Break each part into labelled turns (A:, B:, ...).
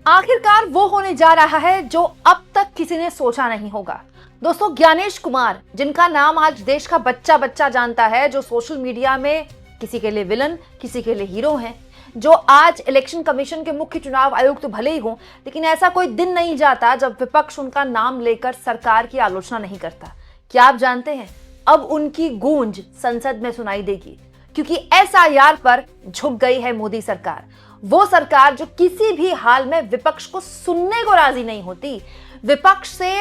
A: आखिरकार वो होने जा रहा है जो अब तक किसी ने सोचा नहीं होगा। दोस्तों, ज्ञानेश कुमार, जिनका नाम आज देश का बच्चा बच्चा जानता है, जो सोशल मीडिया में किसी के लिए विलन, किसी के लिए हीरो हैं, जो आज इलेक्शन कमीशन के मुख्य चुनाव आयुक्त तो भले ही हों, लेकिन ऐसा कोई दिन नहीं जाता जब विपक्ष उनका नाम लेकर सरकार की आलोचना नहीं करता। क्या आप जानते हैं, अब उनकी गूंज संसद में सुनाई देगी, क्योंकि एसआईआर पर झुक गई है मोदी सरकार। वो सरकार जो किसी भी हाल में विपक्ष को सुनने को राजी नहीं होती। विपक्ष से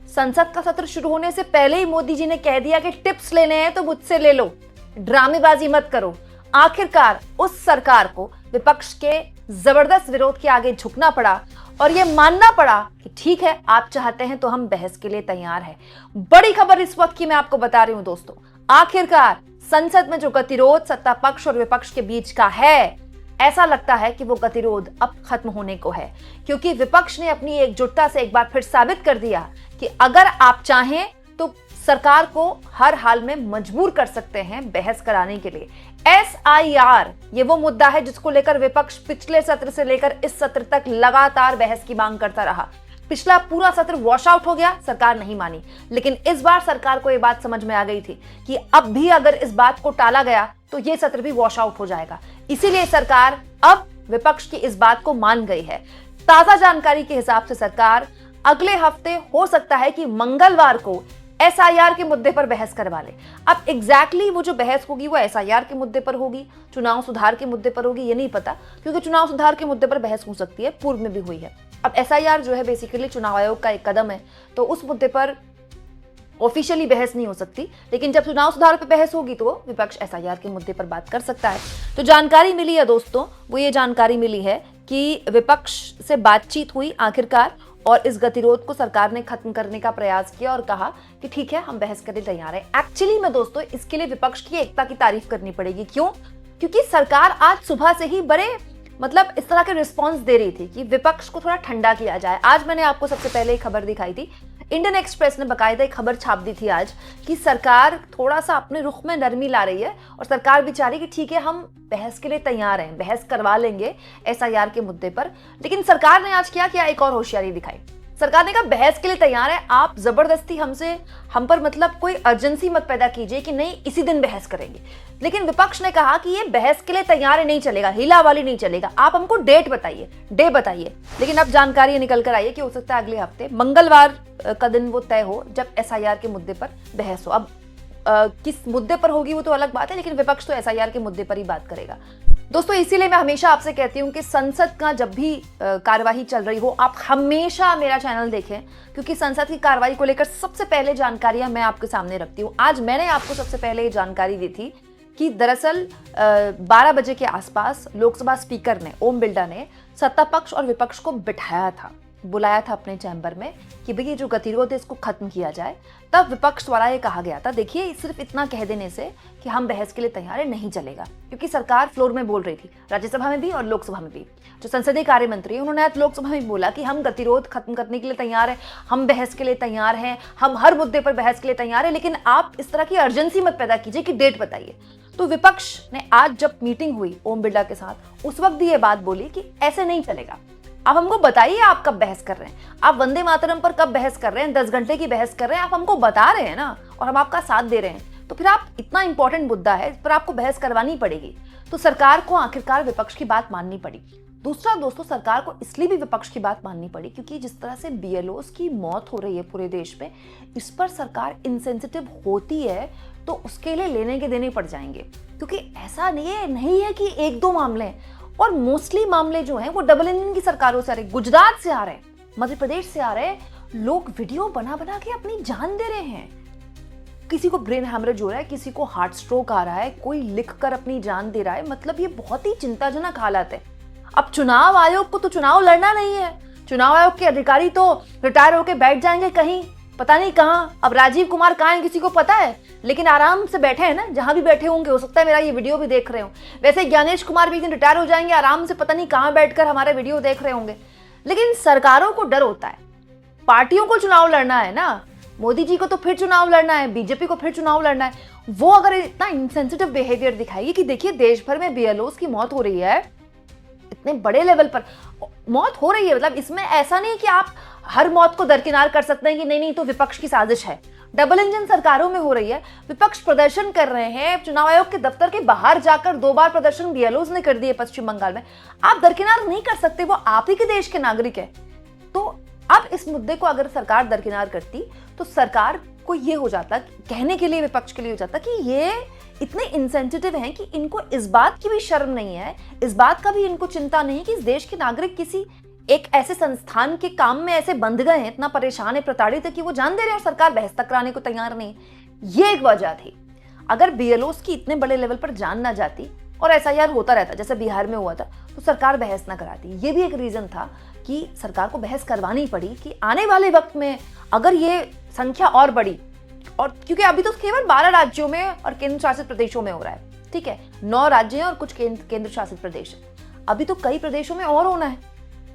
A: संसद का सत्र शुरू होने से पहले ही मोदी जी ने कह दिया कि टिप्स लेने हैं तो मुझसे ले लो, ड्रामेबाजी मत करो। आखिरकार उस सरकार को विपक्ष के जबरदस्त विरोध के आगे झुकना पड़ा और यह मानना पड़ा कि ठीक है, आप चाहते हैं तो हम बहस के लिए तैयार हैं। बड़ी खबर इस वक्त की मैं आपको बता रही हूं दोस्तों। आखिरकार संसद में जो गतिरोध सत्ता पक्ष और विपक्ष के बीच का है, ऐसा लगता है कि वो गतिरोध अब खत्म होने को है, क्योंकि विपक्ष ने अपनी एकजुटता से एक बार फिर साबित कर दिया कि अगर आप चाहें तो सरकार को हर हाल में मजबूर कर सकते हैं बहस कराने के लिए। एसआईआर ये वो मुद्दा है जिसको लेकर विपक्ष पिछले सत्र से लेकर इस सत्र तक लगातार बहस की मांग करता रहा। पिछला पूरा सत्र वॉश आउट हो गया, सरकार नहीं मानी, लेकिन इस बार सरकार को यह बात समझ में आ गई थी कि अब भी अगर इस बात को टाला गया तो यह सत्र भी वॉश आउट हो जाएगा। इसीलिए सरकार अब विपक्ष की इस बात को मान गई है। ताजा जानकारी के हिसाब से सरकार अगले हफ्ते हो सकता है कि मंगलवार को एसआईआर के मुद्दे पर बहस करवा ले। अब एग्जैक्टली वो जो बहस होगी वो एसआईआर के मुद्दे पर होगी, चुनाव सुधार के मुद्दे पर होगी, ये नहीं पता, क्योंकि चुनाव सुधार के मुद्दे पर बहस हो सकती है, पूर्व में भी हुई है। अब एसआईआर जो है बेसिकली चुनाव आयोग का एक कदम है, तो उस मुद्दे पर ऑफिशियली बहस नहीं हो सकती, लेकिन जब चुनाव सुधार पर बहस होगी तो विपक्ष एसआईआर के मुद्दे पर बात कर सकता है। तो जानकारी मिली है दोस्तों, वो ये जानकारी मिली है कि विपक्ष से बातचीत हुई आखिरकार, और इस गतिरोध को सरकार ने खत्म करने का प्रयास किया और कहा कि ठीक है, हम बहस करने तैयार हैं। एक्चुअली में दोस्तों इसके लिए विपक्ष की एकता की तारीफ करनी पड़ेगी। क्यों? क्योंकि सरकार आज सुबह से ही बड़े इस तरह के रिस्पॉन्स दे रही थी कि विपक्ष को थोड़ा ठंडा किया जाए। आज मैंने आपको सबसे पहले एक खबर दिखाई थी, इंडियन एक्सप्रेस ने बाकायदा एक खबर छाप दी थी आज कि सरकार थोड़ा सा अपने रुख में नरमी ला रही है और सरकार बेचारी कि ठीक है, हम बहस के लिए तैयार हैं, बहस करवा लेंगे एसआईआर के मुद्दे पर। लेकिन सरकार ने आज क्या किया, एक और होशियारी दिखाई। सरकार ने कहा बहस के लिए तैयार है, आप जबरदस्ती हम पर कोई अर्जेंसी मत पैदा कीजिए कि नहीं इसी दिन बहस करेंगे। लेकिन विपक्ष ने कहा कि ये बहस के लिए तैयार है, नहीं चलेगा, हिला वाली नहीं चलेगा, आप हमको डेट बताइए, डे बताइए। लेकिन अब जानकारी निकल कर आई है कि हो सकता है अगले हफ्ते मंगलवार का दिन वो तय हो जब एसआईआर के मुद्दे पर बहस हो। अब किस मुद्दे पर होगी वो तो अलग बात है, लेकिन विपक्ष तो एसआईआर के मुद्दे पर ही बात करेगा। दोस्तों, इसीलिए मैं हमेशा आपसे कहती हूं कि संसद का जब भी कार्यवाही चल रही हो, आप हमेशा मेरा चैनल देखें, क्योंकि संसद की कार्यवाही को लेकर सबसे पहले जानकारियां मैं आपके सामने रखती हूं। आज मैंने आपको सबसे पहले ये जानकारी दी थी कि दरअसल 12 बजे के आसपास लोकसभा स्पीकर ने, ओम बिरला ने, सत्ता पक्ष और विपक्ष को बिठाया था, बुलाया था अपने चैम्बर में कि भाई ये जो गतिरोध है इसको खत्म किया जाए। तब विपक्ष द्वारा ये कहा गया था, देखिए सिर्फ इतना कह देने से कि हम बहस के लिए तैयार है नहीं चलेगा, क्योंकि सरकार फ्लोर में बोल रही थी, राज्यसभा में भी और लोकसभा में भी। जो संसदीय कार्य मंत्री उन्होंने आज लोकसभा में बोला कि हम गतिरोध खत्म करने के लिए तैयार है, हम बहस के लिए तैयार हैं, हम हर मुद्दे पर बहस के लिए तैयार है, लेकिन आप इस तरह की अर्जेंसी मत पैदा कीजिए कि डेट बताइए। तो विपक्ष ने आज जब मीटिंग हुई ओम बिरला के साथ, उस वक्त भी ये बात बोली कि ऐसे नहीं चलेगा, आप हमको बताइए आप कब बहस कर रहे हैं, आप वंदे मातरम पर कब बहस कर रहे हैं, 10 घंटे की बहस कर रहे हैं, आप हमको बता रहे हैं ना, और हम आपका साथ दे रहे हैं, तो फिर आप इतना इंपॉर्टेंट मुद्दा है इस पर आपको बहस करवानी पड़ेगी। तो सरकार को आखिरकार विपक्ष की बात माननी पड़ी। दूसरा दोस्तों, सरकार को इसलिए भी विपक्ष की बात माननी पड़ी क्योंकि जिस तरह से बीएलओस की मौत हो रही है पूरे देश में, इस पर सरकार इनसेंसिटिव होती है तो उसके लिए लेने के देने पड़ जाएंगे, क्योंकि ऐसा नहीं है कि एक दो मामले हैं, और मोस्टली मामले जो हैं वो डबल इंजन की सरकारों से आ रहे, गुजरात से आ रहे हैं, मध्य प्रदेश से आ रहे हैं। लोग वीडियो बना बना के अपनी जान दे रहे हैं, किसी को ब्रेन हैमरेज हो रहा है, किसी को हार्ट स्ट्रोक आ रहा है, कोई लिखकर अपनी जान दे रहा है। मतलब ये बहुत ही चिंताजनक हालात है। अब चुनाव आयोग को तो चुनाव लड़ना नहीं है, चुनाव आयोग के अधिकारी तो रिटायर होकर बैठ जाएंगे कहीं पता नहीं कहां। अब राजीव कुमार कहां है किसी को पता है, लेकिन आराम से बैठे हैं ना, जहां भी बैठे होंगे, हो सकता है मेरा ये वीडियो भी देख रहे हो। वैसे ज्ञानेश कुमार भी एक दिन रिटायर हो जाएंगे, आराम से पता नहीं कहां बैठकर हमारे वीडियो देख रहे होंगे। लेकिन सरकारों को डर होता है, पार्टियों को चुनाव लड़ना है ना, मोदी जी को तो फिर चुनाव लड़ना है, बीजेपी को फिर चुनाव लड़ना है। वो अगर इतना इनसेंसिटिव बिहेवियर दिखाएगी कि देखिए देश भर में बीएलओस की मौत हो रही है, इतने बड़े लेवल पर मौत हो रही है, मतलब इसमें ऐसा नहीं कि आप हर मौत को दरकिनार कर सकते हैं कि नहीं नहीं तो विपक्ष की साजिश है। डबल इंजन सरकारों में हो रही है, विपक्ष प्रदर्शन कर रहे हैं, चुनाव आयोग के दफ्तर के बाहर जाकर 2 बार प्रदर्शन बीएलओज ने कर दिए पश्चिम बंगाल में। आप दरकिनार नहीं कर सकते, वो आप ही के देश के नागरिक है। तो अब इस मुद्दे को अगर सरकार दरकिनार करती तो सरकार को ये हो जाता, कहने के लिए विपक्ष के लिए हो जाता कि ये इतने इंसेंसिटिव हैं कि इनको इस बात की भी शर्म नहीं है, इस बात का भी इनको चिंता नहीं कि इस देश के नागरिक किसी एक ऐसे संस्थान के काम में ऐसे बंध गए हैं, इतना परेशान है, प्रताड़ित है कि वो जान दे रहे हैं और सरकार बहस तक कराने को तैयार नहीं। ये एक वजह थी। अगर बीएलओस की इतने बड़े लेवल पर जान ना जाती और एसआईआर होता रहता जैसे बिहार में हुआ था तो सरकार बहस ना कराती। ये भी एक रीजन था कि सरकार को बहस करवानी पड़ी कि आने वाले वक्त में अगर ये संख्या और बढ़ी, और क्योंकि अभी तो केवल 12 राज्यों में और केंद्र शासित प्रदेशों में हो रहा है, ठीक है, 9 राज्य हैं और कुछ केंद्र शासित प्रदेश है, अभी तो कई प्रदेशों में और होना है।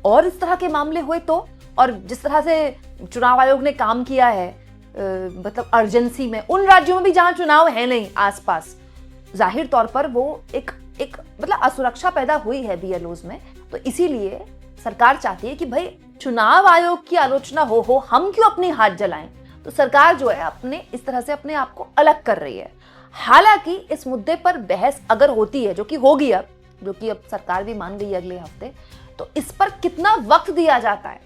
A: और इस तरह के मामले हुए तो, और जिस तरह से चुनाव आयोग ने काम किया है मतलब अर्जेंसी में, उन राज्यों में भी जहां चुनाव है नहीं आसपास, जाहिर तौर पर वो एक मतलब असुरक्षा पैदा हुई है बीएलओज में। तो इसीलिए सरकार चाहती है कि भाई चुनाव आयोग की आलोचना हो हम क्यों अपने हाथ जलाएं। तो सरकार जो है अपने इस तरह से अपने आप को अलग कर रही है। हालांकि इस मुद्दे पर बहस अगर होती है, जो कि होगी अब, जो कि अब सरकार भी मान गई अगले हफ्ते, तो इस पर कितना वक्त दिया जाता है,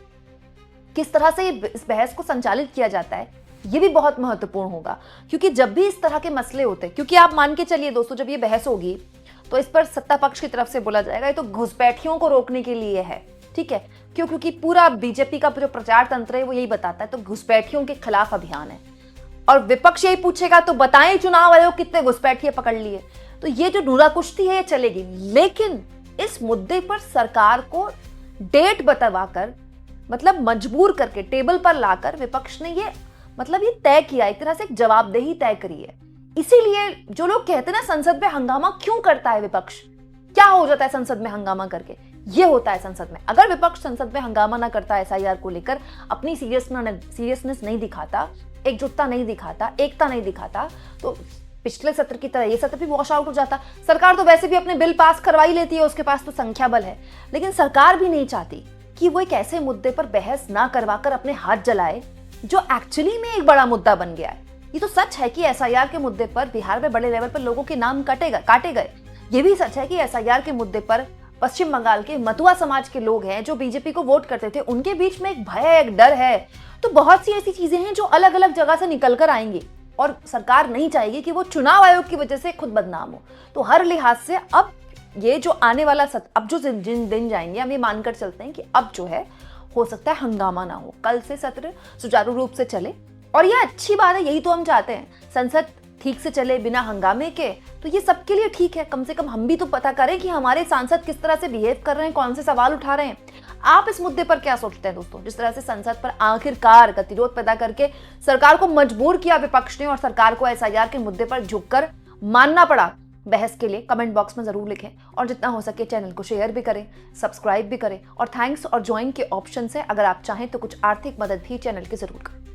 A: किस तरह से इस बहस को संचालित किया जाता है, ये भी बहुत महत्वपूर्ण होगा। क्योंकि जब भी इस तरह के मसले होते हैं, क्योंकि आप मान के चलिए दोस्तों, जब ये बहस होगी तो इस पर सत्ता पक्ष की तरफ से बोला जाएगा ये तो घुसपैठियों को रोकने के लिए है, ठीक है, क्योंकि पूरा बीजेपी का जो प्रचार तंत्र है वो यही बताता है तो घुसपैठियों के खिलाफ अभियान है। और विपक्ष यही पूछेगा तो बताएं चुनाव आयोग कितने घुसपैठिए पकड़ लिए। तो ये जो नूरा कुश्ती है ये चलेगी, लेकिन इस मुद्दे पर सरकार को डेट बतवाकर, मतलब मजबूर करके टेबल पर लाकर विपक्ष ने ये मतलब ये तय किया, एक तरह से एक जवाबदेही तय करी है। इसीलिए जो लोग कहते हैं ना संसद में हंगामा क्यों करता है विपक्ष, क्या हो जाता है संसद में हंगामा करके, ये होता है संसद में। अगर विपक्ष संसद में हंगामा ना करता एसआईआर को लेकर, अपनी सीरियसनेस नहीं दिखाता, एकजुटता नहीं दिखाता, एकता नहीं दिखाता, तो पिछले सत्र की तरह ये सत्र भी वॉश आउट हो जाता। सरकार तो वैसे भी अपने बिल पास करवा ही लेती है, उसके पास तो संख्या बल है, लेकिन सरकार भी नहीं चाहती कि वो एक ऐसे मुद्दे पर बहस ना करवाकर अपने हाथ जलाए जो एक्चुअली में एक बड़ा मुद्दा बन गया है। ये तो सच है कि एसआईआर के मुद्दे पर बिहार में बड़े लेवल पर लोगों के नाम काटे गए। ये भी सच है कि एसआईआर के मुद्दे पर पश्चिम बंगाल के मतुआ समाज के लोग हैं जो बीजेपी को वोट करते थे, उनके बीच में एक भय, एक डर है। तो बहुत सी ऐसी चीजें हैं जो अलग अलग जगह से निकल कर आएंगी और सरकार नहीं चाहेगी कि वो चुनाव आयोग की वजह से खुद बदनाम हो। तो हर लिहाज से अब ये जो आने वाला अब जो जिन दिन जाएंगे, हम ये मानकर चलते हैं कि अब जो है हो सकता है हंगामा ना हो, कल से सत्र सुचारू रूप से चले। और ये अच्छी बात है, यही तो हम चाहते हैं, संसद ठीक से चले बिना हंगामे के, तो ये सबके लिए ठीक है। कम से कम हम भी तो पता करें कि हमारे सांसद किस तरह से बिहेव कर रहे हैं, कौन से सवाल उठा रहे हैं। आप इस मुद्दे पर क्या सोचते हैं दोस्तों, जिस तरह से संसद पर आखिरकार गतिरोध पैदा करके सरकार को मजबूर किया विपक्ष ने और सरकार को एसआईआर के मुद्दे पर झुककर मानना पड़ा बहस के लिए? कमेंट बॉक्स में जरूर लिखें और जितना हो सके चैनल को शेयर भी करें, सब्सक्राइब भी करें और थैंक्स और ज्वाइन के ऑप्शन से अगर आप चाहें तो कुछ आर्थिक मदद भी चैनल की जरूर करें।